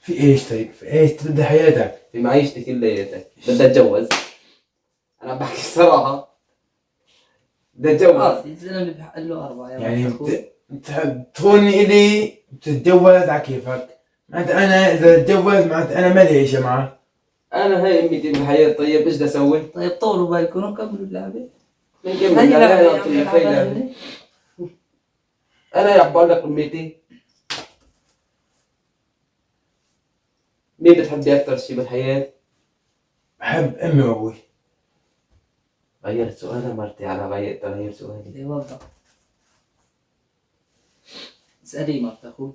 في ايش طيب؟ في ايش تبدأ حياتك؟ في معيشتي كلياتك. بدي اتجوز. انا بحكي الصراحة. بدي اتجوز. خلاص الزلمه بحق له 4 يا يعني اخوي. تخوني الي بتتجوز على كيفك. معناتها انا اذا اتجوز معناتها انا مالي عيشة معه. انا هاي امتي بالحياة. طيب ايش بدي اسوي؟ طيب طولوا بالكم وكملوا اللعبه. نكمل هاي لعبه اللعبة. يا عم طيب هاي نلعبها لعبة. هنا. انا يا عبالك امتي. مين بتحبي اكثر شي بالحياة؟ بحب امي وابوي. غيرت سؤالها مرتي على غير سؤالي. اي والله. اسألي مرت اخوي.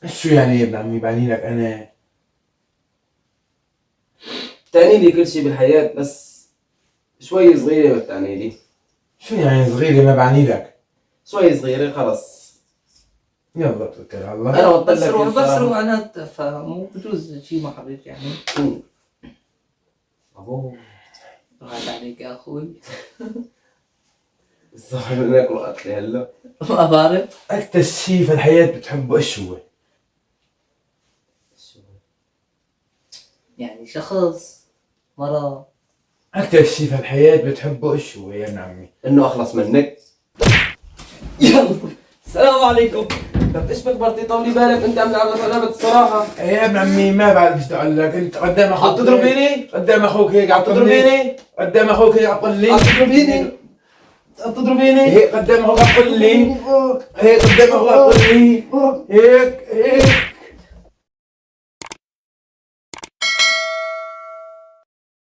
شو يعني يا ابن عمي بعني لك انا؟ بتعني لي كل شي بالحياة بس شوي صغيرة ما بتعني لي. شو يعني صغيرة ما بعني لك؟ شوي صغيرة خلص. يلا توكل على الله. انا قلت بس لك روح الصراحة. بس روح انا تفهموا بجوز شي ما حبيت يعني. ابوه راحت عليك يا اخوي. الصراحة بدنا ناكل قتلي هلا. ما بعرف. اكثر شيء في الحياة بتحبه ايش هو؟ يعني شخص مرة. اكثر شيء في الحياة بتحبه ايش هو يا ابن عمي؟ انه اخلص منك. يلا السلام عليكم. طب ايش بك برتي طولي بالك انت عم تلعب لعبة الصراحة. يا ابن عمي ما بعرف ايش بدي اقول لك، انت قدام اخوك عم تضربيني؟ قدام اخوك هيك عم تضربيني؟ قدام اخوك هيك عم تطلي. عم تضربيني؟ عم تضربيني؟ هيك قدام اخوك عم تطلي. هيك قدام اخوك عم تطلي. هيك